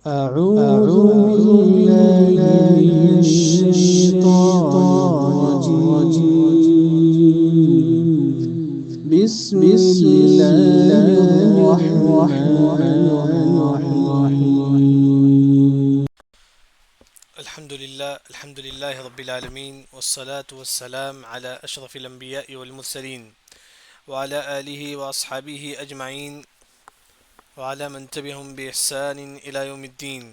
أعوذ بالله من الشيطان الرجيم. بسم الله الرحمن الرحيم. الحمد لله رب العالمين والصلاة والسلام على أشرف الأنبياء والمرسلين وعلى آله وأصحابه أجمعين وعلى من تبعهم بإحسان إلى يوم الدين.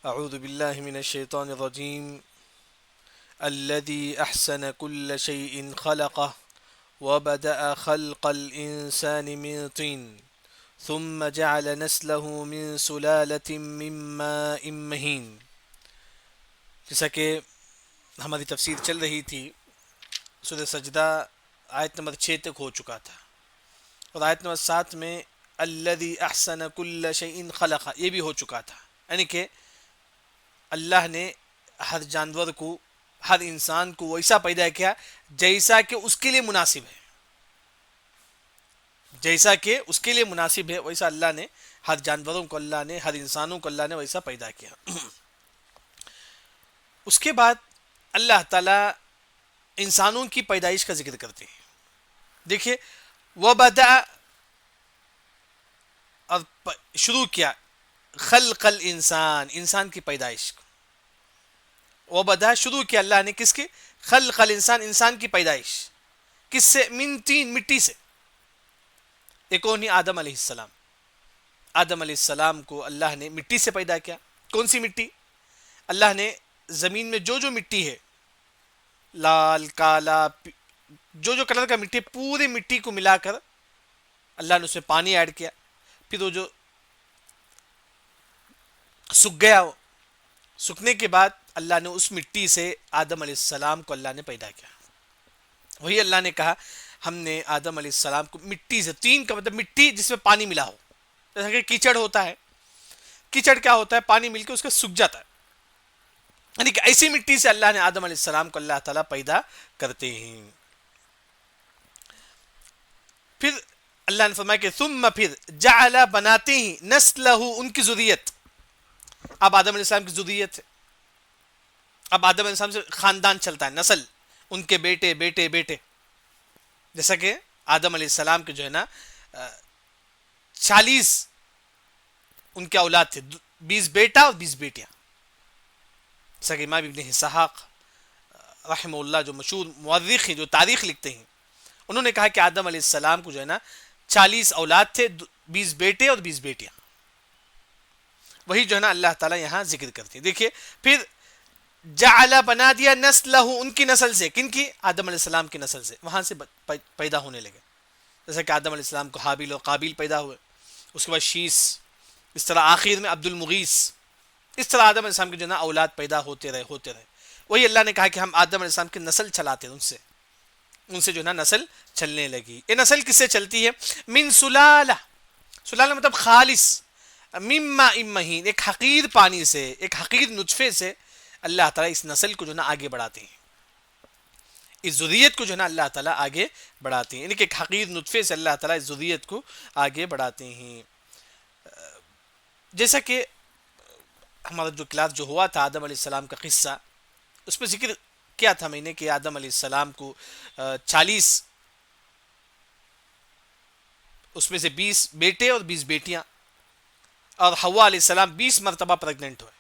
أعوذ بالله من الشيطان الرجيم. الذي أحسن كل شيء خلقه وبدأ خلق الإنسان من طين ثم جعل نسله من سلالة من ماء مهين. جیسا کہ ہماری تفسیر چل رہی تھی، سورہ سجدہ آیت نمبر 6 تک ہو چکا تھا، اور آیت نمبر 7 میں الذی احسن کل شیء خلق یہ بھی ہو چکا تھا، یعنی کہ اللہ نے ہر جانور کو، ہر انسان کو ویسا پیدا کیا جیسا کہ اس کے لیے مناسب ہے، جیسا کہ اس کے لیے مناسب ہے ویسا اللہ نے ہر جانوروں کو، اللہ نے ہر انسانوں کو اللہ نے ویسا پیدا کیا. اس کے بعد اللہ تعالیٰ انسانوں کی پیدائش کا ذکر کرتے ہیں. دیکھیے وبدأ اور شروع کیا خلق الانسان، انسان کی پیدائش کو. وبدأ شروع کیا اللہ نے کس کی؟ خلق الانسان، انسان کی پیدائش. کس سے؟ من طین، مٹی سے. ایک کون ہی؟ آدم علیہ السلام. آدم علیہ السلام کو اللہ نے مٹی سے پیدا کیا. کون سی مٹی؟ اللہ نے زمین میں جو مٹی ہے، لال، کالا، جو کلر کا مٹی، پوری مٹی کو ملا کر اللہ نے اس میں پانی ایڈ کیا. پھر وہ جو سوکھ گیا، سوکھنے کے بعد اللہ نے اس مٹی سے آدم علیہ السلام کو اللہ نے پیدا کیا. وہی اللہ نے کہا ہم نے آدم علیہ السلام کو مٹی سے، تین کا مطلب مٹی جس میں پانی ملا ہو، جیسا کہ کیچڑ ہوتا ہے. کیچڑ کیا ہوتا ہے؟ پانی مل کے اس کا سوکھ جاتا ہے، یعنی کہ ایسی مٹی سے اللہ نے آدم علیہ السلام کو اللہ تعالیٰ پیدا کرتے ہیں. پھر اللہ نے فرمایا کہ ثم پھر جعل بناتے ہی نسلہ، ان کی ذریت. اب آدم علیہ السلام کی ذریت ہے، اب آدم علیہ السلام سے خاندان چلتا ہے، نسل، ان کے بیٹے بیٹے بیٹے. جیسا کہ آدم علیہ السلام کے جو ہے نا 40 ان کے اولاد تھے، 20 بیٹا اور 20 بیٹیاں. جیسا کہ امام ابن اسحاق رحمہ اللہ جو مشہور مورخ ہیں، جو تاریخ لکھتے ہیں، انہوں نے کہا کہ آدم علیہ السلام کو جو ہے نا 40 اولاد تھے، 20 بیٹے اور 20 بیٹیاں. وہی جو ہے نا اللہ تعالیٰ یہاں ذکر کرتے ہیں. دیکھیے پھر جعل بنا دیا نسلہ، ان کی نسل سے. کن کی؟ آدم علیہ السلام کی نسل سے، وہاں سے پیدا ہونے لگے. جیسا کہ آدم علیہ السلام کو حابیل اور قابیل پیدا ہوئے، اس کے بعد شیس، اس طرح آخر میں عبد المغیث. اس طرح آدم علیہ السلام کی جو ہے نا اولاد پیدا ہوتے رہے. وہی اللہ نے کہا کہ ہم آدم علیہ السلام کی نسل چلاتے ہیں، ان سے جو ہے نا نسل چلنے لگی. یہ نسل کس سے چلتی ہے؟ من سلالہ، سلالہ مطلب خالص، من ماء مہین، ایک حقیر پانی سے، ایک حقیر نطفے سے اللہ تعالیٰ اس نسل کو جو ہے نا آگے بڑھاتے ہیں، اس ذریت کو جو ہے نا اللہ تعالیٰ آگے بڑھاتے ہیں. یعنی کہ ایک حقیر نطفے سے اللہ تعالیٰ اس ذریت کو آگے بڑھاتے ہیں. جیسا کہ ہمارا جو کلاس جو ہوا تھا آدم علیہ السلام کا قصہ، اس میں ذکر کیا تھا میں نے کہ آدم علیہ السلام کو 40، اس میں سے 20 بیٹے اور 20 بیٹیاں، اور حوا علیہ السلام 20 مرتبہ پریگننٹ ہوئے.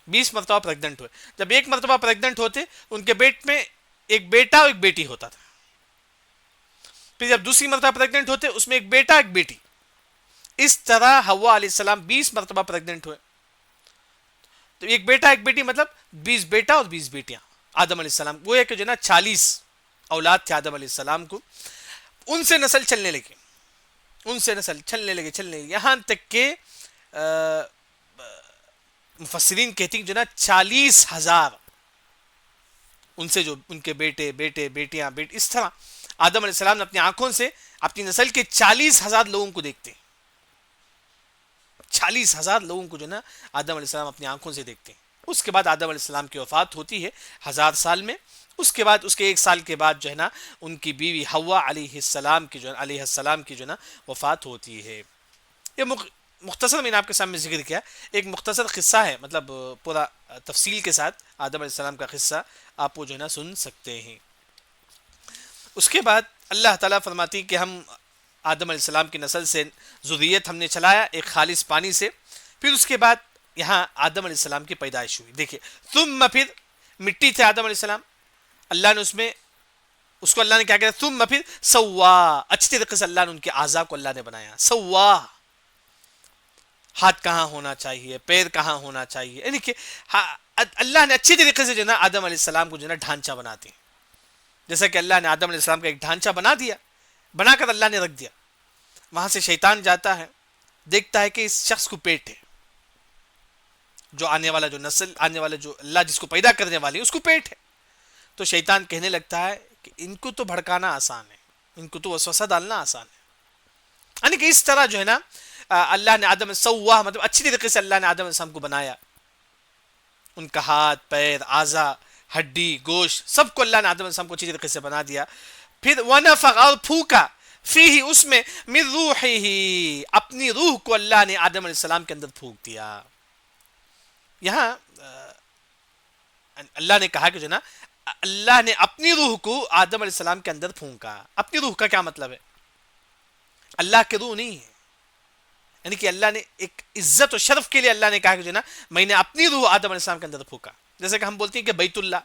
20 مرتبہ پریگننٹ ہوئے. جب ایک مرتبہ پریگننٹ ہوتے، ان کے پیٹ میں ایک بیٹا اور ایک بیٹی ہوتا تھا. پھر جب دوسری مرتبہ پریگننٹ ہوتے، اس میں ایک بیٹا ایک بیٹی. اس طرح حوا علیہ السلام 20 مرتبہ پریگننٹ ہوئے. تو ایک بیٹا ایک بیٹی مطلب 20 بیٹا اور 20 بیٹیاں آدم علیہ السلام. وہ ہے کہ جو نا 40 اولاد تھے آدم علیہ السلام کو. ان سے نسل چلنے لگے، یہاں تک کہ مفسرین کہتے ہیں جو نا 40,000 ان سے، جو ان کے بیٹے بیٹیاں اس طرح آدم علیہ السلام نے اپنی آنکھوں سے اپنی نسل کے 40,000 لوگوں کو دیکھتے ہیں. 40,000 لوگوں کو جو نا آدم علیہ السلام اپنی آنکھوں سے دیکھتے ہیں. اس کے بعد آدم علیہ السلام کی وفات ہوتی ہے 1000 سال میں. اس کے بعد اس کے 1 سال کے بعد جو ہے نا ان کی بیوی حوا علیہ السلام کی جو ہے نا وفات ہوتی ہے. یہ مختصر میں نے آپ کے سامنے ذکر کیا، ایک مختصر قصہ ہے، مطلب پورا تفصیل کے ساتھ آدم علیہ السلام کا قصہ آپ وہ جو ہے نا سن سکتے ہیں۔ اس کے بعد اللہ تعالیٰ فرماتی کہ ہم آدم علیہ السلام کی نسل سے ذریت ہم نے چلایا ایک خالص پانی سے، پھر اس کے بعد یہاں آدم علیہ السلام کی پیدائش ہوئی۔ دیکھیے ثم، پھر مٹی تھے آدم علیہ السلام، اللہ نے اس کو اللہ نے کیا کیا، ثم پھر سوا، اچھی طریقے سے اللہ نے ان کے اعضاء کو اللہ نے بنایا، سوا، ہاتھ کہاں ہونا چاہیے، پیر کہاں ہونا چاہیے، یعنی کہ اللہ نے اچھی طریقے سے جو ہے نا آدم علیہ السلام کو جو ہے نا ڈھانچہ بناتے ہیں، جیسا کہ اللہ نے آدم علیہ السلام کا ایک ڈھانچہ بنا دیا، بنا کر اللہ نے رکھ دیا۔ وہاں سے شیطان جاتا ہے، دیکھتا ہے کہ اس شخص کو پیٹ ہے، جو آنے والا جو نسل، آنے والا جو اللہ جس کو پیدا کرنے والی اس کو پیٹ ہے، تو شیطان کہنے لگتا ہے کہ ان کو تو بھڑکانا آسان ہے، ان کو تو وسوسہ ڈالنا آسان ہے، یعنی کہ اس طرح جو ہے نا اللہ نے آدم سوا، مطلب اچھی طریقے سے اللہ نے آدم السلام کو بنایا، ان کا ہاتھ، پیر، اعضاء، ہڈی، گوشت، سب کو اللہ نے آدم السلام کو اچھی طریقے سے بنا دیا۔ پھر ونفخ، اور پھونکا، فیہ، اس میں، من روحہ، اپنی روح کو اللہ نے آدم علیہ السلام کے اندر پھونک دیا۔ یہاں اللہ نے کہا کہ جو نا اللہ نے اپنی روح کو آدم علیہ السلام کے اندر پھونکا۔ اپنی روح کا کیا مطلب ہے؟ اللہ کی روح نہیں ہے، یعنی کہ اللہ نے ایک عزت و شرف کے لیے اللہ نے کہا کہ جو نا میں نے اپنی روح آدم علیہ السلام کے اندر پھونکا۔ جیسے کہ ہم بولتے ہیں کہ بیت اللہ،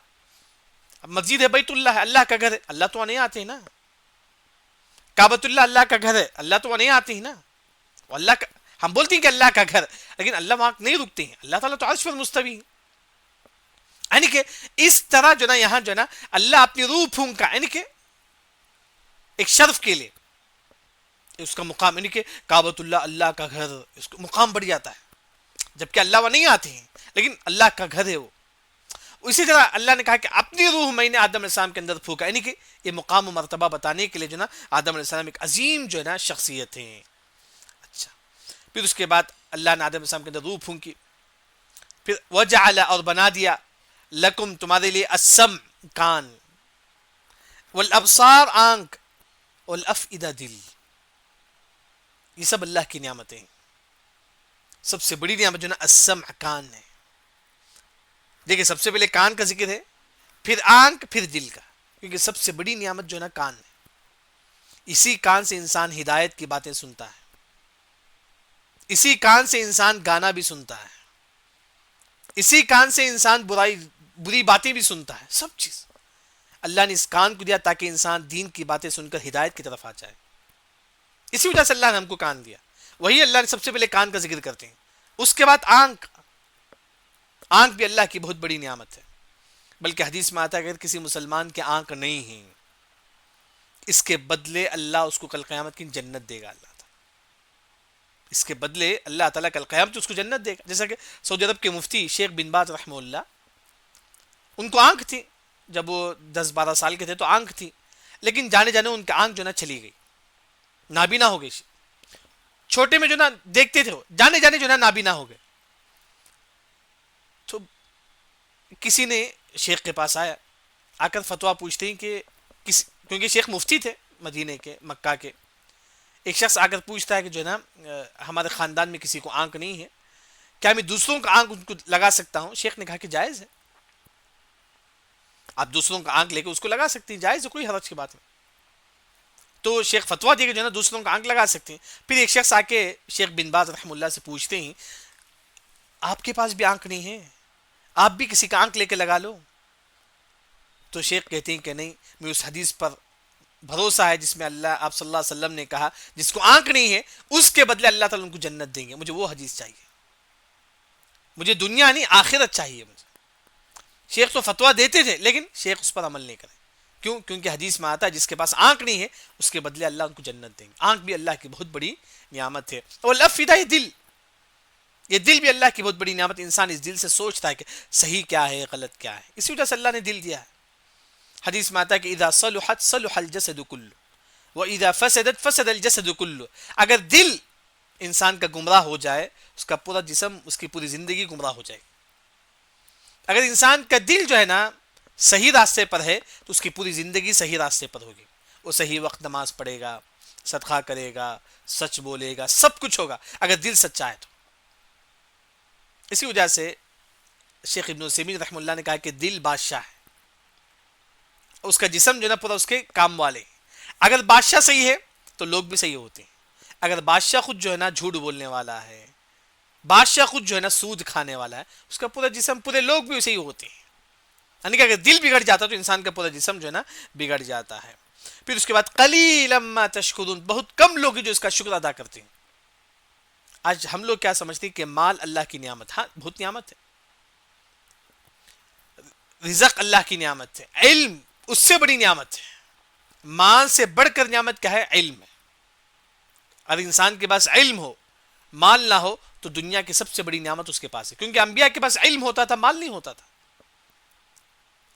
اب مسجد ہے، بیت اللہ ہے، اللہ کا گھر ہے، اللہ تو نہیں آتے ہیں نا۔ کعبۃ اللہ اللہ کا گھر ہے، اللہ تو نہیں آتے ہیں نا۔ اللہ کا، ہم بولتے ہیں کہ اللہ کا گھر، لیکن اللہ وہاں نہیں رکتے ہیں، اللہ تعالیٰ تو عرش پر مستوی ہے۔ یعنی کہ اس طرح جو نا یہاں جو نا اللہ اپنی روح پھونکا، یعنی کہ ایک شرف کے لیے اس کا مقام، یعنی کہ کعبۃ اللہ اللہ کا گھر، اس کو مقام بڑھ جاتا ہے، جبکہ اللہ وہ نہیں آتے ہیں لیکن اللہ کا گھر ہے وہ۔ اسی طرح اللہ نے کہا کہ اپنی روح میں نے آدم علیہ السلام کے اندر پھونکا، یعنی کہ یہ مقام و مرتبہ بتانے کے لیے جو نا آدم علیہ السلام ایک عظیم جو ہے نا شخصیت ہے۔ اچھا، پھر اس کے بعد اللہ نے آدم علیہ السلام کے اندر روح پھونکی، پھر وجعل، اور بنا دیا، لکم، تمہارے لیے، السمع، کان، والابصار، آنکھ، والافئدہ، دل۔ یہ سب اللہ کی نعمتیں ہیں۔ سب سے بڑی نعمت جو نا السمع، کان ہے۔ دیکھیں سب سے پہلے کان کا ذکر ہے، پھر آنکھ، پھر دل کا، کیونکہ سب سے بڑی نعمت جو ہے نا کان ہے۔ اسی کان سے انسان ہدایت کی باتیں سنتا ہے، اسی کان سے انسان گانا بھی سنتا ہے، اسی کان سے انسان بری باتیں بھی سنتا ہے، سب چیز اللہ نے اس کان کو دیا تاکہ انسان دین کی باتیں سن کر ہدایت کی طرف آ جائے۔ اسی وجہ سے اللہ نے ہم کو کان دیا، وہی اللہ نے سب سے پہلے کان کا ذکر کرتے ہیں۔ اس کے بعد آنکھ، آنکھ بھی اللہ کی بہت بڑی نعمت ہے، بلکہ حدیث میں آتا ہے اگر کسی مسلمان کے آنکھ نہیں ہیں، اس کے بدلے اللہ اس کو کل قیامت کی جنت دے گا۔ اللہ تعالیٰ اس کے بدلے اللہ تعالیٰ کل قیامت اس کو جنت دے گا۔ جیسا کہ سعودی عرب کے مفتی شیخ بن باز رحمہ اللہ، ان کو آنکھ تھی، جب وہ 10-12 سال کے تھے تو آنکھ تھی، لیکن جانے جانے ان کی آنکھ جو نا چلی گئی، نابینا ہو گئی۔ چھوٹے میں جو نا دیکھتے تھے وہ، جانے جانے جو نا نابینا ہو گئے۔ تو کسی نے شیخ کے پاس آ کر فتویٰ پوچھتے ہیں کہ کیونکہ شیخ مفتی تھے مدینے کے، مکہ کے، ایک شخص آ کر پوچھتا ہے کہ جو ہے نا ہمارے خاندان میں کسی کو آنکھ نہیں ہے، کیا میں دوسروں کا آنکھ ان کو لگا سکتا ہوں؟ شیخ نے کہا کہ جائز ہے، آپ دوسروں کا آنکھ لے کے اس کو لگا سکتے ہیں، جائز ہے، کوئی حرج کی بات نہیں۔ تو شیخ فتویٰ دے کے جو ہے نا دوسروں کا آنکھ لگا سکتے ہیں۔ پھر ایک شخص آ کے شیخ بن باز رحمہ اللہ سے پوچھتے ہیں آپ کے پاس بھی آنکھ نہیں ہے، آپ بھی کسی کا آنکھ لے کے لگا لو۔ تو شیخ کہتے ہیں کہ نہیں، میں اس حدیث پر بھروسہ ہے جس میں اللہ آپ صلی اللہ علیہ وسلم نے کہا جس کو آنکھ نہیں ہے اس کے بدلے اللہ تعالیٰ ان کو جنت دیں گے، مجھے وہ حدیث چاہیے، مجھے دنیا نہیں آخرت چاہیے مجھے۔ شیخ تو فتویٰ دیتے تھے لیکن شیخ اس پر عمل نہیں کرے، کیوں؟ کیونکہ حدیث میں آتا ہے جس کے پاس آنکھ نہیں ہے اس کے بدلے اللہ ان کو جنت دیں گے۔ آنکھ بھی اللہ کی بہت بڑی نعمت ہے۔ اور الافئدہ، یہ دل بھی اللہ کی بہت بڑی نعمت۔ انسان اس دل سے سوچتا ہے کہ صحیح کیا ہے، غلط کیا ہے، اسی وجہ سے اللہ نے دل دیا ہے۔ حدیث میں آتا ہے کہ اذا صلحت صلح الجسد كله واذا فسدت فسد الجسد كله۔ اگر دل انسان کا گمراہ ہو جائے اس کا پورا جسم، اس کی پوری زندگی گمراہ ہو جائے گی۔ اگر انسان کا دل جو ہے نا صحیح راستے پر ہے تو اس کی پوری زندگی صحیح راستے پر ہوگی، وہ صحیح وقت نماز پڑھے گا، صدقہ کرے گا، سچ بولے گا، سب کچھ ہوگا اگر دل سچا ہے تو. اسی وجہ سے شیخ ابن عثیمین رحمہ اللہ نے کہا کہ دل بادشاہ ہے، اس کا جسم جو ہے نا پورا اس کے کام والے. اگر بادشاہ صحیح ہے تو لوگ بھی صحیح ہوتے ہیں. اگر بادشاہ خود جو ہے نا جھوٹ بولنے والا ہے، بادشاہ خود جو ہے نا سود کھانے والا ہے، اس کا پورا جسم، پورے لوگ بھی صحیح ہوتے ہیں. یعنی کہ اگر دل بگڑ جاتا تو انسان کا پورا جسم جو ہے نا بگڑ جاتا ہے. پھر اس کے بعد قلیلا ما تشکرون، بہت کم لوگ ہیں جو اس کا شکر ادا کرتے ہیں. آج ہم لوگ کیا سمجھتے ہیں کہ مال اللہ کی نعمت، ہاں بہت نعمت ہے، رزق اللہ کی نعمت ہے، علم اس سے بڑی نعمت ہے. مال سے بڑھ کر نعمت کیا ہے؟ علم ہے. اگر انسان کے پاس علم ہو، مال نہ ہو، تو دنیا کی سب سے بڑی نعمت اس کے پاس ہے. کیونکہ انبیاء کے پاس علم ہوتا تھا، مال نہیں ہوتا تھا.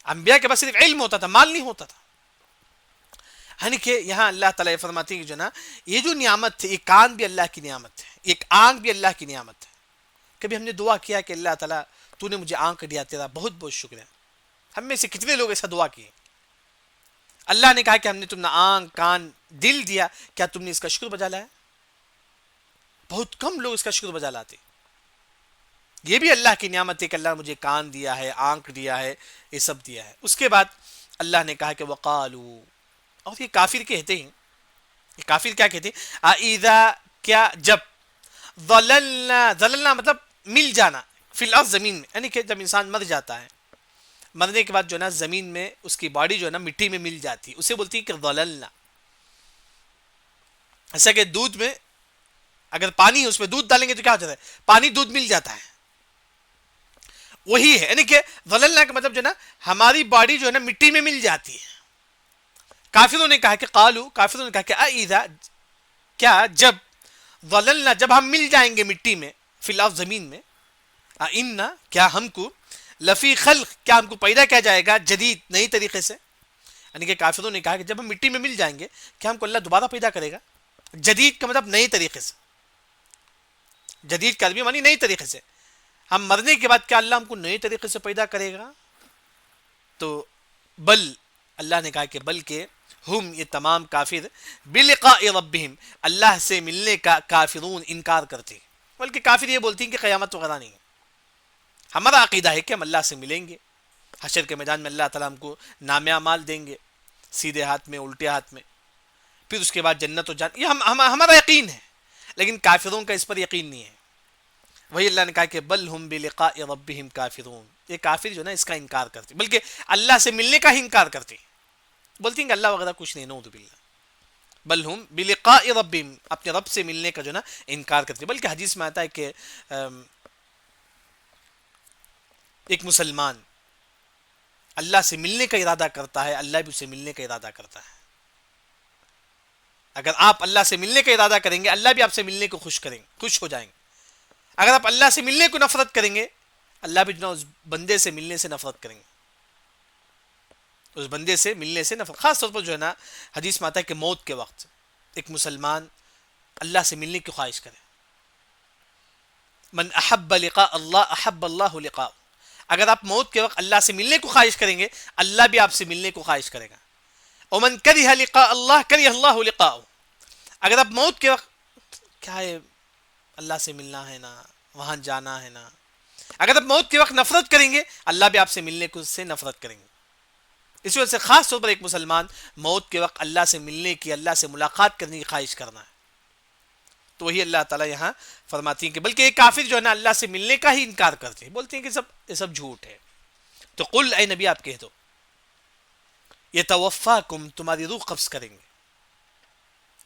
انبیاء کے پاس صرف علم ہوتا تھا، مال نہیں ہوتا تھا. یعنی کہ یہاں اللہ تعالیٰ فرماتے ہیں کہ جو نا یہ جو نعمت ہے، یہ کان بھی اللہ کی نعمت ہے، ایک آنکھ بھی اللہ کی نعمت ہے. کبھی ہم نے دعا کیا کہ اللہ تعالیٰ تو نے مجھے آنکھ دیا، تیرا بہت بہت شکر ہے. ہم میں سے کتنے لوگ ایسا دعا کیے؟ اللہ نے کہا کہ ہم نے تم نے آنکھ، کان، دل دیا، کیا تم نے اس کا شکر بجا لایا؟ بہت کم لوگ اس کا شکر بجا لاتے. یہ بھی اللہ کی نعمت ہے کہ اللہ نے مجھے کان دیا ہے، آنکھ دیا ہے، یہ سب دیا ہے. اس کے بعد اللہ نے کہا کہ وقالو، اور یہ کافر کہتے ہیں، یہ کافر کیا کہتے ہیں؟ اذا، کیا جب، ضللنا مطلب مل جانا، فی الارض زمین میں، یعنی کہ جب انسان مر جاتا ہے، مرنے کے بعد جو ہے نا زمین میں اس کی باڈی جو ہے نا مٹی میں مل جاتی ہے، اسے بولتی ہے کہ ضللنا. ایسا کہ دودھ میں اگر پانی ہے اس میں دودھ ڈالیں گے تو کیا ہو جاتا ہے؟ پانی دودھ مل جاتا ہے. وہی ہے، یعنی کہ ضللنا کا مطلب جو ہے نا ہماری باڈی جو ہے نا مٹی میں مل جاتی ہے. کافروں نے کہا کہ قالو، کافروں نے کہا کہ اذا، کیا جب، ضللنا جب ہم مل جائیں گے مٹی میں، فی الارض زمین میں، انا، کیا ہم کو، لفی خلق، کیا ہم کو پیدا کیا جائے گا، جدید، نئی طریقے سے. یعنی کہ کافروں نے کہا کہ جب ہم مٹی میں مل جائیں گے کیا ہم کو اللہ دوبارہ پیدا کرے گا؟ جدید کا مطلب نئی طریقے سے، جدید کا عربی معنی نئی طریقے سے. ہم مرنے کے بعد کیا اللہ ہم کو نئے طریقے سے پیدا کرے گا؟ تو بل، اللہ نے کہا کہ بلکہ ہم، یہ تمام کافر، بلقاء ربہم، اللہ سے ملنے کا کافرون، انکار کرتے. بلکہ کافر یہ بولتی ہیں کہ قیامت وغیرہ نہیں ہے. ہمارا عقیدہ ہے کہ ہم اللہ سے ملیں گے، حشر کے میدان میں اللہ تعالیٰ ہم کو نام اعمال دیں گے، سیدھے ہاتھ میں، الٹے ہاتھ میں، پھر اس کے بعد جنت و جان، یہ ہمارا یقین ہے. لیکن کافروں کا اس پر یقین نہیں ہے. وہی اللہ نے کہا کہ بل ہم بلقاء ربہم کافرون، یہ کافر جو نا اس کا انکار کرتے، بلکہ اللہ سے ملنے کا ہی انکار کرتے. بولتی ہیں کہ اللہ وغیرہ کچھ نہیں، نعوذ باللہ. بل ہم بلقاء ربہم، اپنے رب سے ملنے کا جو نا انکار کرتے. بلکہ حدیث میں آتا ہے کہ ایک مسلمان اللہ سے ملنے کا ارادہ کرتا ہے، اللہ بھی اسے ملنے کا ارادہ کرتا ہے. اگر آپ اللہ سے ملنے کا ارادہ کریں گے، اللہ بھی آپ سے ملنے کو خوش ہو جائیں گے. اگر آپ اللہ سے ملنے کو نفرت کریں گے، اللہ بھی جو اس بندے سے ملنے سے نفرت کریں گے، اس بندے سے ملنے سے نفرت. خاص طور پر جو ہے نا حدیث میں آتا ہے کہ موت کے وقت ایک مسلمان اللہ سے ملنے کی خواہش کرے. من احب لقاء اللہ احب اللہ لقاء، اگر آپ موت کے وقت اللہ سے ملنے کو خواہش کریں گے، اللہ بھی آپ سے ملنے کو خواہش کرے گا. ومن کرہ لقاء اللہ کرہ اللہ لقاء، اگر آپ موت کے وقت، کیا ہے اللہ سے ملنا ہے نا، وہاں جانا ہے نا، اگر آپ موت کے وقت نفرت کریں گے، اللہ بھی آپ سے ملنے کو سے نفرت کریں گے. اس وجہ سے خاص طور پر ایک مسلمان موت کے وقت اللہ سے ملنے کی، اللہ سے ملاقات کرنے کی خواہش کرنا ہے. تو وہی اللہ تعالیٰ یہاں فرماتی ہیں کہ بلکہ ایک کافر جو ہے نا اللہ سے ملنے کا ہی انکار کرتے ہیں، بولتے ہیں کہ یہ سب جھوٹ ہے. تو قل، اے نبی آپ کہہ دو، یتوفاکم، تمہاری روح قبض کریں گے.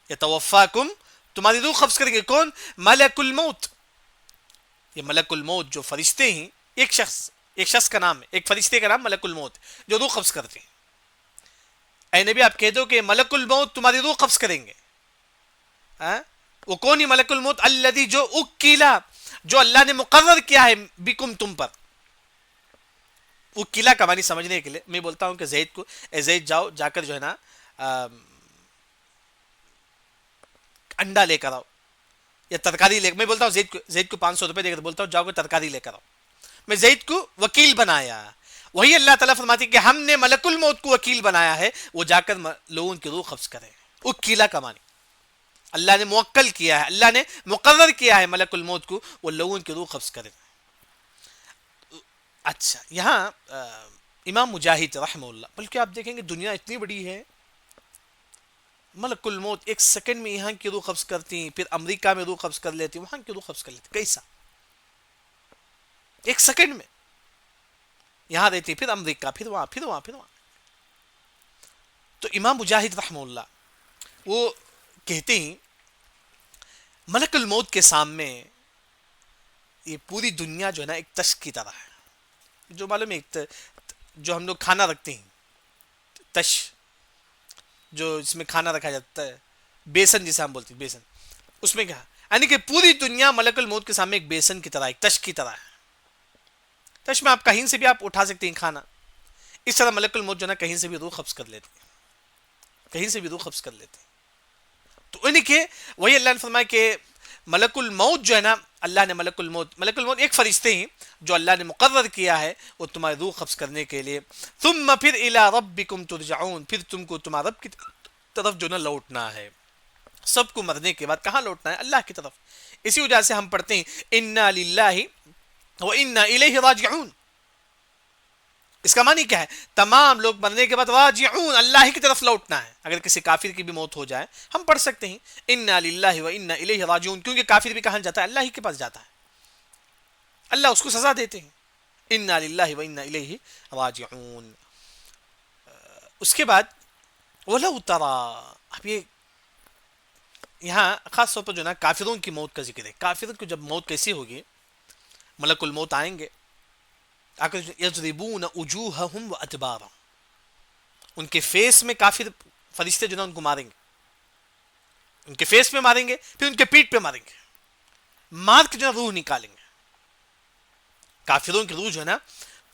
یتوفاکم، تمہاری روح قبض کریں گے. کون؟ ملک الموت. یہ ملک الموت جو فرشتے ہیں، ایک شخص کا نام ہے، ایک فرشتے کا نام ملک الموت، جو روح قبض کرتے ہیں. اے نبی آپ کہہ دو کہ ملک الموت تمہاری روح قبض کریں گے. وہ کون ہی ملک الموت؟ الذی، جو اکیلا، جو اللہ نے مقرر کیا ہے، بکم، تم پر. اکیلا کا معنی سمجھنے کے لیے میں بولتا ہوں کہ زید کو، اے زید جاؤ، جا کر جو ہے نا انڈا لے کر آؤ یا ترکاری لے کر، میں بولتا ہوں زید کو 500 روپے دے کر بولتا ہوں جاؤ کہ ترکاری لے کر آؤ. میں زید کو وکیل بنایا. وہی اللہ تعالیٰ فرماتی ہے کہ ہم نے ملک الموت کو وکیل بنایا ہے، وہ جا کر لوگوں کی روح قبض کرے. اکیلا کا معنی. اللہ نے موکل کیا ہے, اللہ نے مقرر کیا ہے ملک الموت کو وہ لوگوں کی روح قبض کرے. اچھا یہاں امام مجاہد رحمہ اللہ, بلکہ آپ دیکھیں گے دنیا اتنی بڑی ہے, ملک الموت ایک سیکنڈ میں یہاں کی روح قبض کرتی ہیں, پھر امریکہ میں روح قبض کر لیتی, وہاں کی روح قبض کر لیتی. کیسا ایک سیکنڈ میں یہاں رہتی, پھر امریکہ, پھر وہاں, پھر وہاں, پھر وہاں. تو امام مجاہد رحمہ اللہ وہ کہتے ہیں ملک الموت کے سامنے یہ پوری دنیا جو ہے نا ایک تش کی طرح ہے. جو معلوم ہے جو ہم لوگ کھانا رکھتے ہیں, تش جو اس میں کھانا رکھا جاتا ہے, بیسن جسے ہم بولتے ہیں بیسن, اس میں کیا یعنی کہ پوری دنیا ملک الموت کے سامنے ایک بیسن کی طرح, ایک تش کی طرح ہے. تش میں آپ کہیں سے بھی آپ اٹھا سکتے ہیں کھانا. اس طرح ملک الموت جو ہے نا کہیں سے بھی روح قبض کر لیتے ہیں, کہیں سے بھی روح قبض کر لیتے ہیں. تو انہیں کہ وہی اللہ نے فرمایا کہ ملک الموت جو ہے نا, اللہ نے ملک الموت ایک فرشتے ہیں جو اللہ نے مقرر کیا ہے وہ تمہاری روح قبض کرنے کے لیے. ثم پھر الی ربکم ترجعون, پھر تم کو تمہارے رب کی طرف جو نا لوٹنا ہے. سب کو مرنے کے بعد کہاں لوٹنا ہے؟ اللہ کی طرف. اسی وجہ سے ہم پڑھتے ہیں انا للہ و انا الیہ راجعون. اس کا معنی کیا ہے؟ تمام لوگ مرنے کے بعد راجعون, اللہ کی طرف لوٹنا ہے. اگر کسی کافر کی بھی موت ہو جائے ہم پڑھ سکتے ہیں انا للہ و انا الیہ راجعون, کیونکہ کافر بھی کہاں جاتا ہے؟ اللہ ہی کے پاس جاتا ہے, اللہ اس کو سزا دیتے ہیں. انا للہ و انا الیہ راجعون. اس کے بعد ولو تری, اب یہ یہاں خاص طور پر جو نا کافروں کی موت کا ذکر ہے. کافروں کو جب موت کیسی ہوگی, ملک الموت آئیں گے, یضربون وجوہہم وادبارہم, ان کے فیس میں کافر فرشتے جو نا ان کو ماریں گے, ان کے فیس پہ ماریں گے, پھر ان کے پیٹ پہ ماریں گے, مار کے جو نا روح نکالیں گے. کافروں کی روح جو ہے نا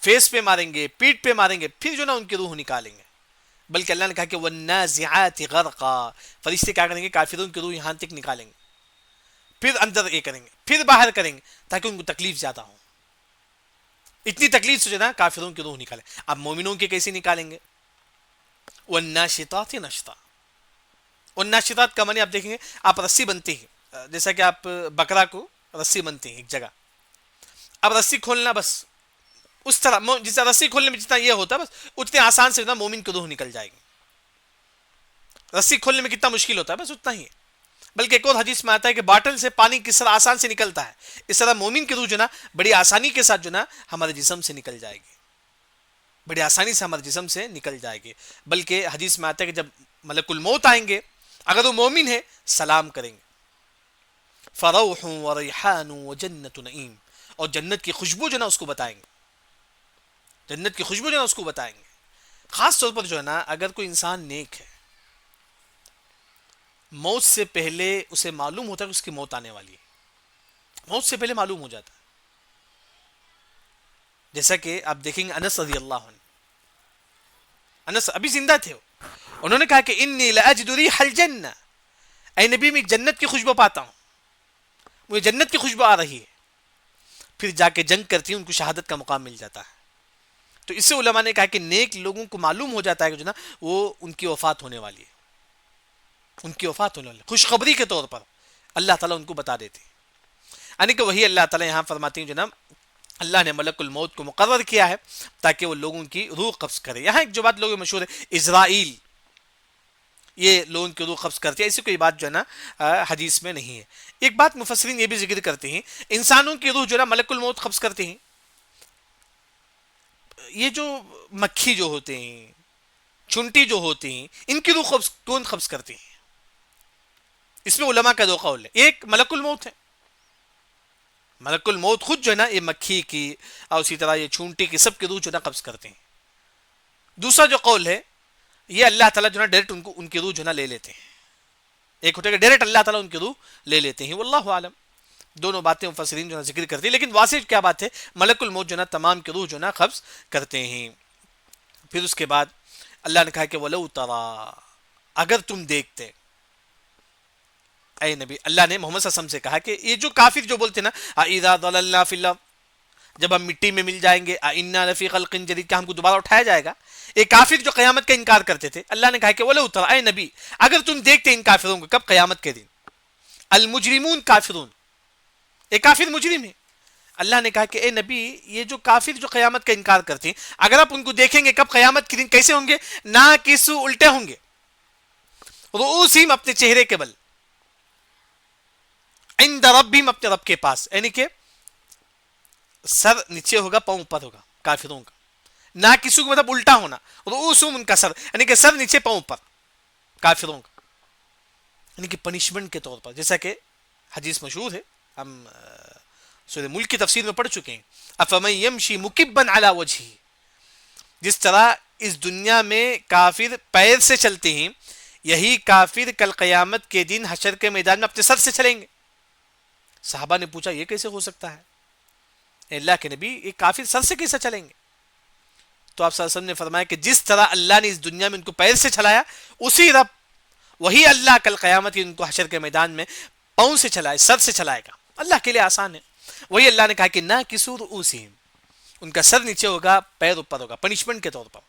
فیس پہ ماریں گے, پیٹ پہ ماریں گے, پھر جو نا ان کی روح نکالیں گے. بلکہ اللہ نے کہا کہ والنازعات غرقا, فرشتے کیا کریں گے؟ کافروں کی روح یہاں تک نکالیں گے, پھر اندر یہ کریں گے, پھر باہر کریں گے, تاکہ ان کو تکلیف زیادہ ہو. اتنی تکلیف سے جو نا کافروں کی روح نکالیں. اب مومنوں کی کیسے نکالیں گے؟ والناشطات نشطا. والناشطات کا معنی آپ دیکھیں گے, آپ رسی بنتے ہیں, جیسا کہ آپ بکرا کو رسی بنتے ہیں ایک جگہ, اب رسی کھولنا بس اس طرح, جس طرح رسی کھولنے میں جتنا یہ ہوتا ہے بس اتنے آسان سے نا مومن کی روح نکل جائے گی. رسی کھولنے میں کتنا مشکل ہوتا ہے بس اتنا ہی ہے. بلکہ ایک اور حدیث میں آتا ہے کہ باٹل سے پانی کس طرح آسان سے نکلتا ہے, اس طرح مومن کی روح جو نا بڑی آسانی کے ساتھ جو نا ہمارے جسم سے نکل جائے گی, بڑی آسانی سے ہمارے جسم سے نکل جائے گی. بلکہ حدیث میں آتا ہے کہ جب ملک الموت آئیں گے, اگر وہ مومن ہے سلام کریں گے, فروح وریحان وجنت نعیم, اور جنت کی خوشبو جو نا اس کو بتائیں گے, جنت کی خوشبو جو نا اس کو بتائیں گے. خاص طور پر جو ہے نا اگر کوئی انسان نیک ہے, موت سے پہلے اسے معلوم ہوتا ہے کہ اس کی موت آنے والی ہے, موت سے پہلے معلوم ہو جاتا ہے. جیسا کہ آپ دیکھیں گے انس رضی اللہ عنہ, انس ابھی زندہ تھے, انہوں نے کہا کہ انی لاجد ریح الجنہ, اے نبی میں جنت کی خوشبو پاتا ہوں, مجھے جنت کی خوشبو آ رہی ہے. پھر جا کے جنگ کرتی ہیں, ان کو شہادت کا مقام مل جاتا ہے. تو اس سے علماء نے کہا کہ نیک لوگوں کو معلوم ہو جاتا ہے کہ جو نا وہ ان کی وفات ہونے والی ہے, ان کی وفات ہونے والی ہے, خوشخبری کے طور پر اللہ تعالیٰ ان کو بتا دیتے ہیں. یعنی کہ وہی اللہ تعالیٰ یہاں فرماتے ہیں جناب اللہ نے ملک الموت کو مقرر کیا ہے تاکہ وہ لوگوں کی روح قبض کرے. یہاں ایک جو بات لوگوں مشہور ہے, اسرائیل یہ لوگوں کی روح قبض کرتی ہے, ایسی کوئی بات جو ہے نا حدیث میں نہیں ہے. ایک بات مفسرین یہ بھی ذکر کرتے ہیں, انسانوں کی روح جو ہے نا ملک الموت قبض کرتے ہیں. یہ جو مکھی جو ہوتے ہیں, چنٹی جو ہوتے ہیں, ان کی روح کون قبض کرتے ہیں؟ اس میں علماء کا دو قول ہے. ایک ملک الموت ہے, ملک الموت خود جو ہے نا یہ مکھی کی اور اسی طرح یہ چونٹی کی سب کی روح جو ہے نا قبض کرتے ہیں. دوسرا جو قول ہے یہ اللہ تعالیٰ جو ہے نا ڈائریکٹ ان کی روح جو ہے نا لے لیتے ہیں. ایک ہوتا ہے کہ ڈائریکٹ اللہ تعالیٰ ان کی روح لے لیتے ہیں, واللہ عالم. دونوں باتیں مفسرین جو ہے ذکر کرتے ہیں, لیکن واضح کیا بات ہے, ملک الموت جو ہے نا تمام کی روح جو ہے نا قبض کرتے ہیں. پھر اس کے بعد اللہ نے کہا کہ ولو تری, اگر تم دیکھتے, اے نبی, اللہ نے محمد صلی اللہ علیہ وسلم سے کہا کہ یہ جو کافر جو بولتے نا اذا ضللنا فی الارض, جب ہم مٹی میں مل جائیں گے, انا لفی خلق جدید, کیا ہم کو دوبارہ اٹھایا جائے گا. یہ کافر جو قیامت کا انکار کرتے تھے, اللہ نے کہا کہ ولو تری, اے نبی اگر تم دیکھتے ان کافروں کو, کب؟ قیامت کے دن. المجرمون کافرون، ایک کافر مجرم ہے. اللہ نے کہا کہ اے نبی یہ جو کافر جو قیامت کا انکار کرتے ہیں اگر آپ ان کو دیکھیں گے کب قیامت کے دن کیسے ہوں گے، ناکسو الٹے ہوں گے، رؤوسہم اپنے چہرے کے بل، عند ربہم اپنے رب کے پاس، یعنی کہ سر نیچے ہوگا پاؤں اوپر ہوگا کافروں کا. ناکسو کا مطلب الٹا ہونا، رؤوسہم ان کا سر، یعنی کہ سر نیچے پاؤں اوپر کافروں کا، یعنی کہ پنشمنٹ کے طور پر. جیسا کہ حدیث مشہور ہے، ہم سورہ ملک کی تفسیر میں پڑھ چکے ہیں، افمن یمشی مکبا علی وجہہ، جس طرح اس دنیا میں کافر پیر سے چلتے ہیں یہی کافر کل قیامت کے دن حشر کے میدان میں اپنے سر سے چلیں گے. صحابہ نے پوچھا یہ کیسے ہو سکتا ہے اے اللہ کے نبی، یہ کافر سر سے کیسے چلیں گے؟ تو آپ صلی اللہ علیہ وسلم نے فرمایا کہ جس طرح اللہ نے اس دنیا میں ان کو پیر سے چلایا، اسی رب وہی اللہ کل قیامت ان کو حشر کے میدان میں پاؤں سے چلائے، سر سے چلائے گا. اللہ کے لیے آسان ہے. وہی اللہ نے کہا کہ نہ کسور رؤوسہم، ان کا سر نیچے ہوگا پیر اوپر ہوگا، پنشمنٹ کے طور پر،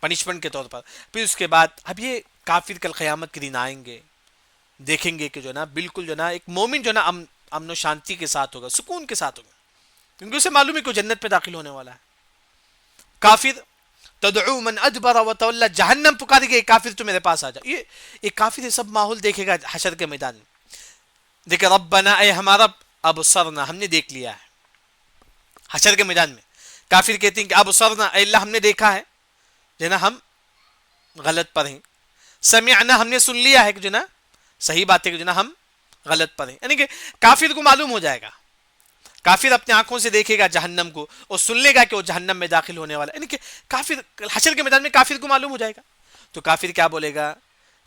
پنشمنٹ کے طور پر. پھر اس کے بعد اب یہ کافر کل قیامت کے دن آئیں گے، دیکھیں گے کہ جو نا بالکل جو نا ایک مومن جو نا امن و شانتی کے ساتھ ہوگا، سکون کے ساتھ ہوگا، کیونکہ اسے معلوم ہے کہ وہ جنت پہ داخل ہونے والا ہے. کافر تدعو من ادبر وتولى، جہنم پکارے گا کافر تو میرے پاس آ جا. یہ کافر یہ سب ماحول دیکھے گا حشر کے میدان میں، دیکھے ربنا اے ہمارا ابصرنا، ہم نے دیکھ لیا ہے. حشر کے میدان میں کافر کہتے ہیں کہ ابصرنا اے اللہ ہم نے دیکھا ہے جو نا ہم غلط پر ہیں، سمعنا ہم نے سن لیا ہے کہ جو نا صحیح بات ہے کہ جو نا ہم غلط پر ہیں. یعنی کہ کافر کو معلوم ہو جائے گا، کافر اپنے آنکھوں سے دیکھے گا جہنم کو اور سن لے گا کہ وہ جہنم میں داخل ہونے والا ہے. یعنی کہ کافر حشر کے میدان میں کافر کو معلوم ہو جائے گا. تو کافر کیا بولے گا؟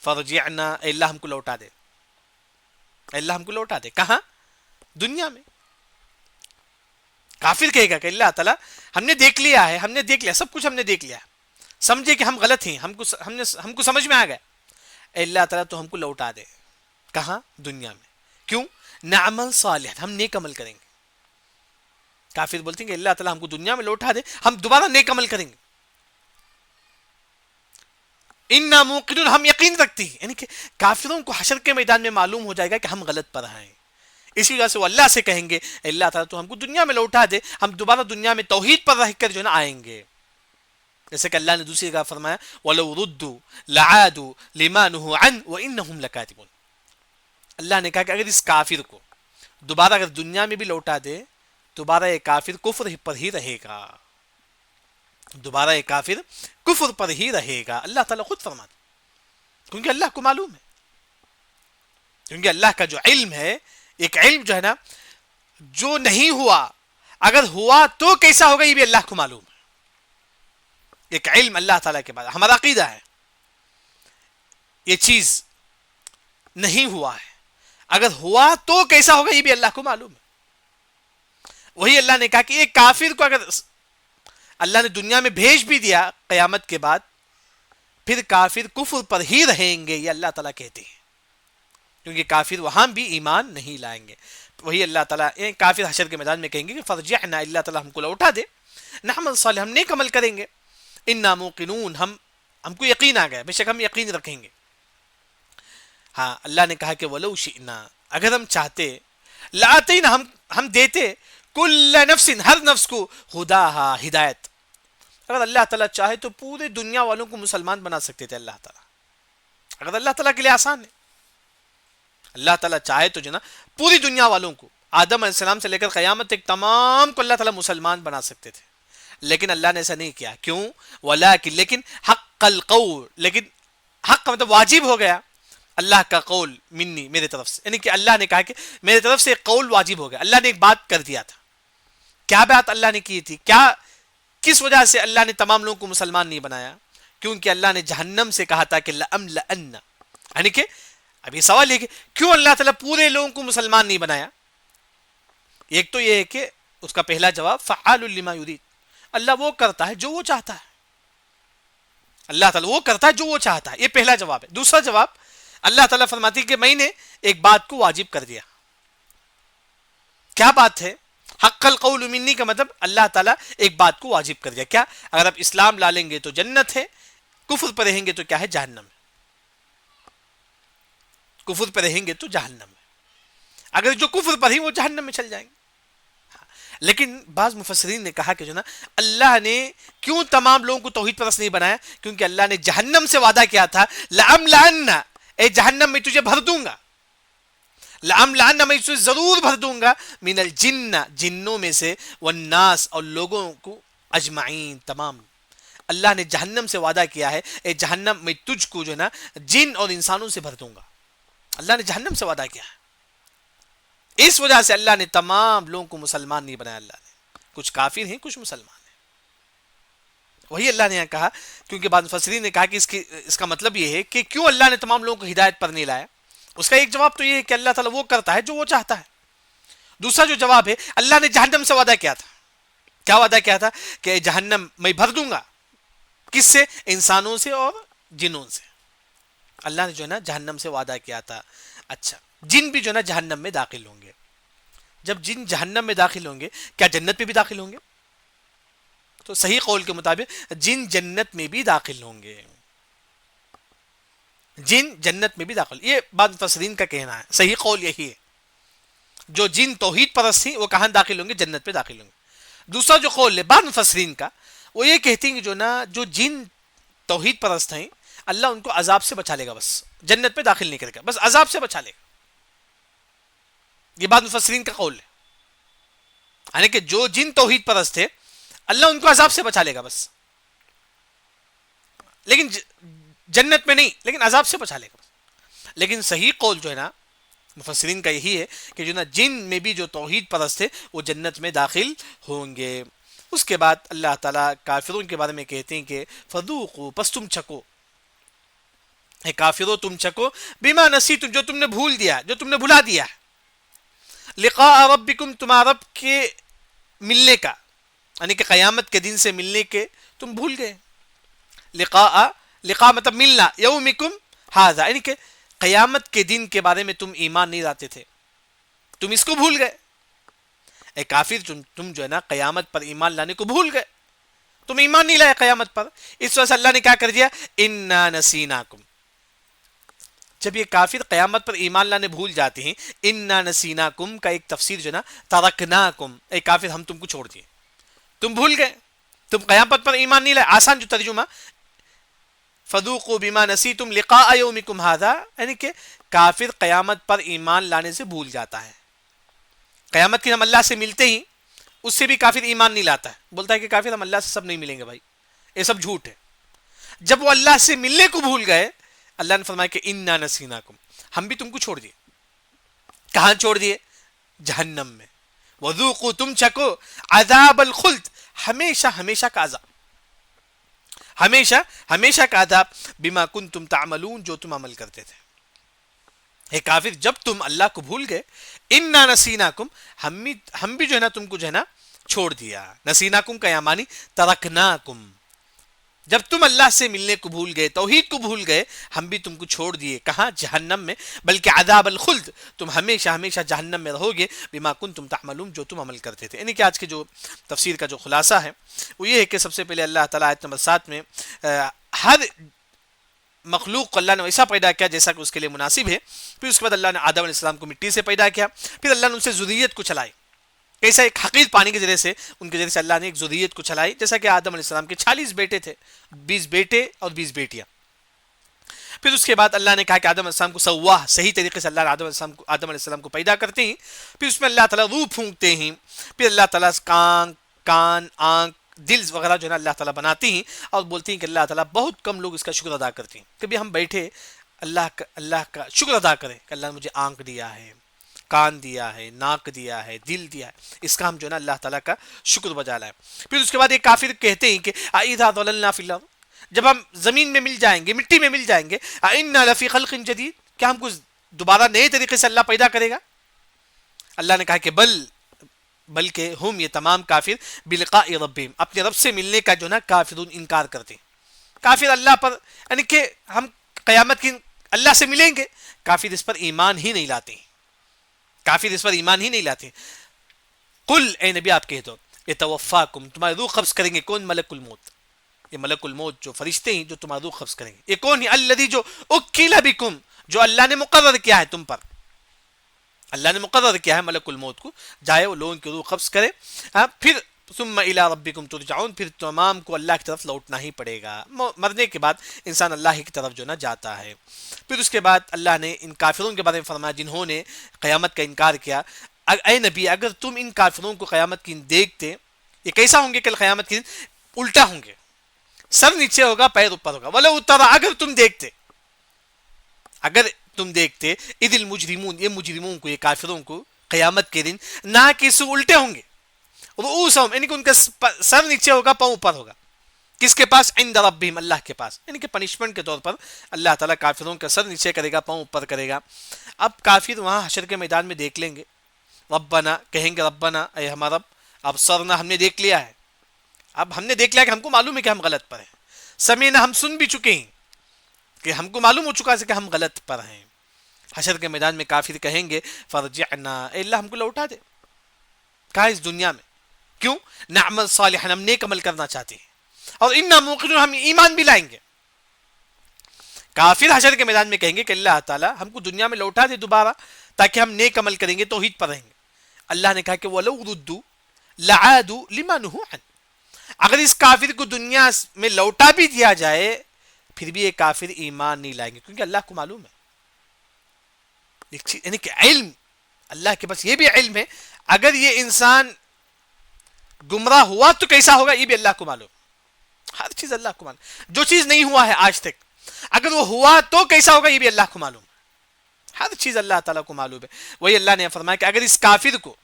فرجعنا اے اللہ ہم کو لوٹا دے، اے اللہ ہم کو لوٹا دے. کہاں؟ دنیا میں. کافر کہے گا کہ اللہ تعالیٰ ہم نے دیکھ لیا ہے، ہم نے دیکھ لیا سب کچھ، ہم نے دیکھ لیا، سمجھے کہ ہم غلط ہیں، ہم کو سمجھ میں آ گیا، اے اللہ تعالیٰ تو ہم کو لوٹا دے. کہاں؟ دنیا میں. کیوں؟ نعمل صالح، ہم نیک عمل کریں گے. کافر بولتے ہیں کہ اللہ تعالیٰ ہم کو دنیا میں لوٹا دے، ہم دوبارہ نیک عمل کریں گے. انا موقنون، ہم یقین رکھتے ہیں. یعنی کہ کافروں کو حشر کے میدان میں معلوم ہو جائے گا کہ ہم غلط پر ہیں. اسی وجہ سے وہ اللہ سے کہیں گے اللہ تعالیٰ تو ہم کو دنیا میں لوٹا دے، ہم دوبارہ دنیا میں توحید پر رہ کر جو ہے نا آئیں گے. جیسے کہ اللہ نے دوسری جگہ فرمایا وَلَوْ رُدُّوا لَعَادُوا لِمَا نُهُوا عَنْهُ وَإِنَّهُمْ لَكَاذِبُونَ. اللہ نے کہا کہ اگر اس کافر کو دوبارہ اگر دنیا میں بھی لوٹا دے، دوبارہ یہ کافر کفر پر ہی رہے گا، دوبارہ یہ کافر کفر پر ہی رہے گا. اللہ تعالیٰ خود فرماتا، کیونکہ اللہ کو معلوم ہے، کیونکہ اللہ کا جو علم ہے، ایک علم جو ہے نا جو نہیں ہوا، اگر ہوا تو کیسا ہوگا یہ بھی اللہ کو معلوم ہے. ایک علم اللہ تعالیٰ کے بعد ہمارا عقیدہ ہے یہ چیز نہیں ہوا ہے، اگر ہوا تو کیسا ہوگا یہ بھی اللہ کو معلوم ہے. وہی اللہ نے کہا کہ ایک کافر کو اگر اللہ نے دنیا میں بھیج بھی دیا قیامت کے بعد، پھر کافر کفر پر ہی رہیں گے، یہ اللہ تعالیٰ کہتے ہیں، کیونکہ کافر وہاں بھی ایمان نہیں لائیں گے. وہی اللہ تعالیٰ کافر حشر کے میدان میں کہیں گے کہ فرجعنا، اللہ تعالیٰ ہم کو لوٹا دے، نعمل صالح ہم نیک عمل کریں گے، انا موقنون ہم کو یقین آ گیا، بے شک ہم یقین رکھیں گے. ہاں اللہ نے کہا کہ ولو شئنا، اگر ہم چاہتے، لآتینا ہم دیتے کل نفس ہر نفس کو ہداہا ہدایت. اگر اللہ تعالیٰ چاہے تو پورے دنیا والوں کو مسلمان بنا سکتے تھے اللہ تعالیٰ، اگر اللہ تعالیٰ کے لیے آسان ہے. اللہ تعالیٰ چاہے تو جو نا پوری دنیا والوں کو آدم علیہ السلام سے لے کر قیامت تک تمام کو اللہ تعالیٰ مسلمان بنا سکتے تھے، لیکن اللہ نے ایسا نہیں کیا. کیوں؟ لیکن حق القول، لیکن حق مطلب واجب ہو گیا اللہ کا قول منی، میرے طرف سے، یعنی کہ اللہ نے کہا کہ میرے طرف سے ایک قول واجب ہو گیا. اللہ نے ایک بات کر دیا تھا. کیا بات اللہ نے کی تھی؟ کس وجہ سے اللہ نے تمام لوگوں کو مسلمان نہیں بنایا؟ کیونکہ اللہ نے جہنم سے کہا تھا کہ لَأَمْلَأَنَّ، یعنی کہ اب یہ سوال ہے کہ کیوں اللہ تعالیٰ پورے لوگوں کو مسلمان نہیں بنایا؟ ایک تو یہ ہے کہ اس کا پہلا جواب فعال لما یرید، اللہ وہ کرتا ہے جو وہ چاہتا ہے، اللہ تعالیٰ وہ کرتا ہے جو وہ چاہتا ہے، یہ پہلا جواب ہے. دوسرا جواب اللہ تعالیٰ فرماتی ہے کہ میں نے ایک بات کو واجب کر دیا. کیا بات ہے؟ حق القول منی کا مطلب اللہ تعالیٰ ایک بات کو واجب کر دیا. کیا؟ اگر آپ اسلام لا لیں گے تو جنت ہے، کفر پر رہیں گے تو کیا ہے؟ جہنم. کفر پہ رہیں گے تو جہنم میں، اگر جو کفر پر ہی وہ جہنم میں چل جائیں گے. لیکن بعض مفسرین نے کہا کہ جو نا اللہ نے کیوں تمام لوگوں کو توحید پرست نہیں بنایا؟ کیونکہ اللہ نے جہنم سے وعدہ کیا تھا لَأَمْلَأَنَّ، اے جہنم میں تجھے بھر دوں گا، لَأَمْلَأَنَّ میں تجھے ضرور بھر دوں گا، من الجن جنوں میں سے، والناس اور لوگوں کو، اجمعین تمام. اللہ نے جہنم سے وعدہ کیا ہے اے جہنم میں تجھ کو جو ہے نا جن اور انسانوں سے بھر دوں گا. اللہ نے جہنم سے وعدہ کیا ہے. اس وجہ سے اللہ نے تمام لوگوں کو مسلمان نہیں بنایا. اللہ نے کچھ کافر ہیں کچھ مسلمان ہیں. وہی اللہ نے یہاں کہا، کیونکہ بعض مفسرین نے کہا کہ اس کا مطلب یہ ہے کہ کیوں اللہ نے تمام لوگوں کو ہدایت پر نہیں لایا. اس کا ایک جواب تو یہ ہے کہ اللہ تعالیٰ وہ کرتا ہے جو وہ چاہتا ہے. دوسرا جو جواب ہے، اللہ نے جہنم سے وعدہ کیا تھا. کیا وعدہ کیا تھا؟ کہ جہنم میں بھر دوں گا. کس سے؟ انسانوں سے اور جنوں سے. اللہ نے جو ہے نا جہنم سے وعدہ کیا تھا. اچھا، جن بھی جو ہے نا جہنم میں داخل ہوں گے. جب جن جہنم میں داخل ہوں گے، کیا جنت میں بھی داخل ہوں گے؟ تو صحیح قول کے مطابق جن جنت میں بھی داخل ہوں گے. جن جنت میں بھی داخل، یہ بعض مفسرین کا کہنا ہے. صحیح قول یہی ہے. جو جن توحید پرست تھی وہ کہاں داخل ہوں گے؟ جنت پہ داخل ہوں گے. دوسرا جو قول ہے بعض مفسرین کا، وہ یہ کہتے ہیں کہ جو نا جو جن توحید پرست ہیں اللہ ان کو عذاب سے بچا لے گا، بس جنت پہ داخل نہیں کرے گا، بس عذاب سے بچا لے گا. یہ بعض مفسرین کا قول ہے. یعنی کہ جو جن توحید پرست ہے اللہ ان کو عذاب سے بچا لے گا بس، لیکن جنت میں نہیں، لیکن عذاب سے بچا لے گا بس. لیکن صحیح قول جو ہے نا مفسرین کا یہی ہے کہ جو نا جن میں بھی جو توحید پرست ہے وہ جنت میں داخل ہوں گے. اس کے بعد اللہ تعالیٰ کافروں کے بارے میں کہتے ہیں کہ فذوقوا، پس تم چکو، اے کافروں تم چکو، بما نسیتم، جو تم نے بھول دیا، جو تم نے بھلا دیا، لقاء ربکم، تمہارا رب کے ملنے کا، یعنی کہ قیامت کے دن سے ملنے کے تم بھول گئے. لقاء مطلب ملنا، یومکم ھذا، یعنی کہ قیامت کے دن کے بارے میں تم ایمان نہیں لاتے تھے، تم اس کو بھول گئے. اے کافر تم جو ہے نا قیامت پر ایمان لانے کو بھول گئے، تم ایمان نہیں لائے قیامت پر. اس وجہ سے اللہ نے کیا کر دیا؟ انا نسیناکم. جب یہ کافر قیامت پر ایمان لانے بھول جاتے ہیں، انا نسیناکم کا ایک تفسیر جو ہے نا ترکناکم، اے کافر ہم تم کو چھوڑ دیے، تم بھول گئے، تم قیامت پر ایمان نہیں لائے. آسان جو ترجمہ، فذوقوا بما نسیتم لقاء یومکم ھذا، یعنی کہ کافر قیامت پر ایمان لانے سے بھول جاتا ہے. قیامت کے ہم اللہ سے ملتے ہی اس سے بھی کافر ایمان نہیں لاتا ہے، بولتا ہے کہ کافر ہم اللہ سے سب نہیں ملیں گے، بھائی یہ سب جھوٹ ہے. جب وہ اللہ سے ملنے کو بھول گئے، اللہ نے فرمایا کہ انا نسیناکم، ہم بھی تم کو چھوڑ دیے. کہاں چھوڑ دیے؟ جہنم میں. وذوقوا، تم چکو، عذاب الخلد، ہمیشہ ہمیشہ کا عذاب، ہمیشہ ہمیشہ کا عذاب، بما کنتم تعملون، جو تم عمل کرتے تھے. اے کافر جب تم اللہ کو بھول گئے، انا نسیناکم، ہم بھی جو ہے نا تم کو جو ہے نا چھوڑ دیا. نسیناکم کا یامانی ترکناکم، جب تم اللہ سے ملنے کو بھول گئے، توحید کو بھول گئے، ہم بھی تم کو چھوڑ دیے. کہاں؟ جہنم میں. بلکہ عذاب الخلد، تم ہمیشہ ہمیشہ جہنم میں رہو گے، بما کنتم تعملون، جو تم عمل کرتے تھے. یعنی کہ آج کے جو تفسیر کا جو خلاصہ ہے وہ یہ ہے کہ سب سے پہلے اللہ تعالیٰ آیت نمبر 7 میں ہر مخلوق کو اللہ نے ویسا پیدا کیا جیسا کہ اس کے لیے مناسب ہے. پھر اس کے بعد اللہ نے آدم علیہ السلام کو مٹی سے پیدا کیا، پھر اللہ نے ان سے ذریت کو چلائی. کیسا؟ ایک حقیر پانی کے ذریعے سے، ان کے ذریعے سے اللہ نے ایک ذریت کو چلائی. جیسا کہ آدم علیہ السلام کے 40 بیٹے تھے، 20 بیٹے اور 20 بیٹیاں. پھر اس کے بعد اللہ نے کہا کہ آدم علیہ السلام کو سواہ، صحیح طریقے سے اللہ نے آدم علیہ السلام کو پیدا کرتے ہیں. پھر اس میں اللہ تعالیٰ روح پھونکتے ہیں. پھر اللہ تعالیٰ کان، آنکھ، دل وغیرہ جو ہے نا اللہ تعالیٰ بناتے ہیں، اور بولتے ہیں کہ اللہ تعالیٰ بہت کم لوگ اس کا شکر ادا کرتے ہیں. کبھی ہم بیٹھے اللہ کا شکر ادا کریں کہ اللہ نے مجھے آنکھ دیا ہے، کان دیا ہے، ناک دیا ہے، دل دیا ہے، اس کا ہم جو ہے نا اللہ تعالیٰ کا شکر بجا لائیں. پھر اس کے بعد ایک کافر کہتے ہیں کہ اذا ضللنا فی الارض، جب ہم زمین میں مل جائیں گے، مٹی میں مل جائیں گے، انا لفی خلق جدید، کیا ہم کو دوبارہ نئے طریقے سے اللہ پیدا کرے گا؟ اللہ نے کہا کہ بلکہ ہم، یہ تمام کافر، بلقاء ربہم، اپنے رب سے ملنے کا جو نا کافرون انکار کرتے ہیں. کافر اللہ پر، یعنی کہ ہم قیامت کی اللہ سے ملیں گے، کافر اس پر ایمان ہی نہیں لاتے ہیں، کافر اس پر ایمان ہی نہیں لاتے. قل، اے نبی آپ کہہ دو، یتوفاکم، تمہاری روح قبض کریں گے کون؟ ملک الموت. یہ ملک الموت جو فرشتے ہیں جو تمہاری روح قبض کریں گے، یہ کون ہے؟ الذی، جو اکل بکم، جو اللہ نے مقرر کیا ہے تم پر. اللہ نے مقرر کیا ہے ملک الموت کو جائے وہ لوگوں کی روح قبض کرے. پھر ثم الی ربکم ترجعون, پھر تمام کو اللہ کی طرف لوٹنا ہی پڑے گا. مرنے کے بعد انسان اللہ کی طرف جو نا جاتا ہے. پھر اس کے بعد اللہ نے ان کافروں کے بارے میں فرمایا جنہوں نے قیامت کا انکار کیا. اے نبی اگر تم ان کافروں کو قیامت کی دیکھتے, یہ کیسا ہوں گے کہ قیامت کے دن الٹا ہوں گے, سر نیچے ہوگا پیر اوپر ہوگا. ولو ترى, اگر تم دیکھتے اذ المجرمون, یہ مجرموں کو, یہ کافروں کو قیامت کے دن ناکسو الٹے ہوں گے, رؤوسہم یعنی کہ ان کا سر نیچے ہوگا پاؤں اوپر ہوگا. کس کے پاس؟ عند ربہم, اللہ کے پاس. یعنی کہ پنشمنٹ کے طور پر اللہ تعالیٰ کافروں کا سر نیچے کرے گا, پاؤں اوپر کرے گا. اب کافر وہاں حشر کے میدان میں دیکھ لیں گے, ربنا کہیں گے, ربنا اے ہمارا رب, ابصرنا ہم نے دیکھ لیا ہے, اب ہم نے دیکھ لیا کہ ہم کو معلوم ہے کہ ہم غلط پر ہیں, سمیعنا ہم سن بھی چکے ہیں کہ ہم کو معلوم ہو چکا ہے کہ ہم غلط پر ہیں. حشر کے میدان میں کافر کہیں گے فرجعنا, اے اللہ ہم کو لوٹا دے, کہا اس دنیا میں, کیوں؟ نعمل صالحا, ہم نیک عمل کرنا چاہتے ہیں, اور انا موقنون, ہم ایمان بھی لائیں گے. کافر حشر کے میدان میں کہیں گے کہ اللہ تعالی ہم کو دنیا میں لوٹا دے دوبارہ تاکہ ہم نیک عمل کریں گے, توحید پر رہیں گے. اللہ نے کہا کہ وَلَوْ رُدُّوا لَعَادُوا لِمَا نُهُوا عَنْهُ, اگر اس کافر کو دنیا میں لوٹا بھی دیا جائے پھر بھی یہ کافر ایمان نہیں لائیں گے, کیونکہ اللہ کو معلوم ہے, یعنی کہ علم اللہ کے پاس یہ بھی علم ہے, اگر یہ انسان گمراہ ہوا تو کیسا ہوگا یہ بھی اللہ کو معلوم. ہر چیز اللہ کو معلوم, جو چیز نہیں ہوا ہے آج تک اگر وہ ہوا تو کیسا ہوگا یہ بھی اللہ کو معلوم. ہر چیز اللہ تعالیٰ کو معلوم ہے. وہی اللہ نے فرمایا کہ اگر اس کافر کو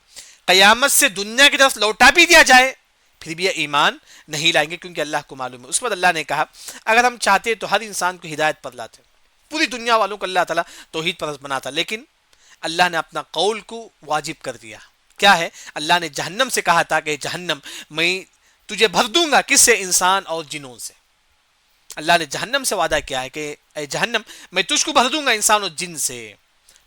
قیامت سے دنیا کی طرف لوٹا بھی دیا جائے پھر بھی یہ ایمان نہیں لائیں گے, کیونکہ اللہ کو معلوم ہے. اس کے بعد اللہ نے کہا اگر ہم چاہتے تو ہر انسان کو ہدایت پر لاتے, پوری دنیا والوں کو اللہ تعالیٰ توحید پرست بناتا, لیکن اللہ نے اپنا قول کو واجب کر دیا. کیا ہے؟ اللہ نے جہنم سے کہا تھا کہ جہنم میں تجھے بھر دوں گا, کس سے؟ انسان اور جنوں سے. اللہ نے جہنم سے وعدہ کیا ہے کہ اے جہنم میں تجھ کو بھر دوں گا انسان اور جن سے.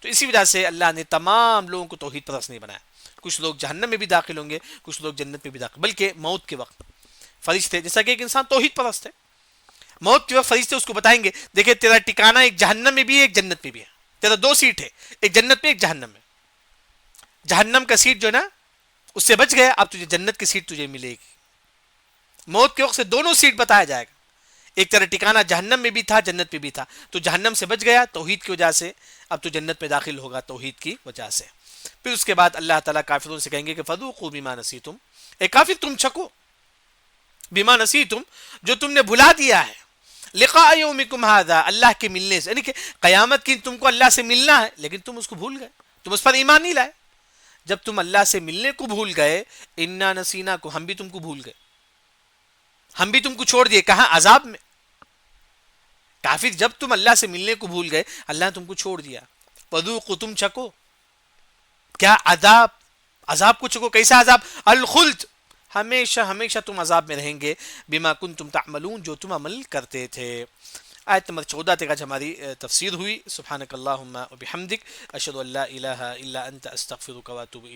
تو اسی وجہ سے اللہ نے تمام لوگوں کو توحید پرست نہیں بنایا. کچھ لوگ جہنم میں بھی داخل ہوں گے, کچھ لوگ جنت میں بھی داخل, بلکہ موت کے وقت فرشتے, جیسا کہ ایک انسان توحید پرست ہے, موت کے وقت فرشتے اس کو بتائیں گے دیکھیں تیرا ٹھکانہ ایک جہنم میں بھی ہے ایک جنت میں بھی ہے, تیرا 2 سیٹ ہے, ایک جنت میں ایک جہنم میں. جہنم کا سیٹ جو ہے نا اس سے بچ گیا, اب تجھے جنت کی سیٹ تجھے ملے گی. موت کے وقت سے دونوں سیٹ بتایا جائے گا, ایک طرح ٹھکانہ جہنم میں بھی تھا جنت میں بھی تھا, تو جہنم سے بچ گیا توحید کی وجہ سے, اب تو جنت میں داخل ہوگا توحید کی وجہ سے. پھر اس کے بعد اللہ تعالیٰ کافروں سے کہیں گے کہ فذوقوا بما نسیتم, اے کافر تم چکو, بما نسیتم جو تم نے بھلا دیا ہے, لقاء یومکم ھذا, اللہ کے ملنے سے, یعنی کہ قیامت کی تم کو اللہ سے ملنا ہے لیکن تم اس کو بھول گئے, تم اس پر ایمان نہیں لائے. جب تم اللہ سے ملنے کو بھول گئے, انا نسینا کو, ہم بھی تم کو بھول گئے, ہم بھی تم کو چھوڑ دیے. کہاں؟ عذاب میں. کافر جب تم اللہ سے ملنے کو بھول گئے اللہ نے تم کو چھوڑ دیا. فذوقوا, تم چکو, کیا؟ عذاب, عذاب کو چکو. کیسا عذاب؟ الخلد, ہمیشہ ہمیشہ تم عذاب میں رہیں گے, بما کنتم تعملون, جو تم عمل کرتے تھے. آیت نمبر 14 تک آج ہماری تفسیر ہوئی. سبحانک اللہم و بحمدک, اشہد ان لا الہ الا انت, استغفرک و اتوب الیک.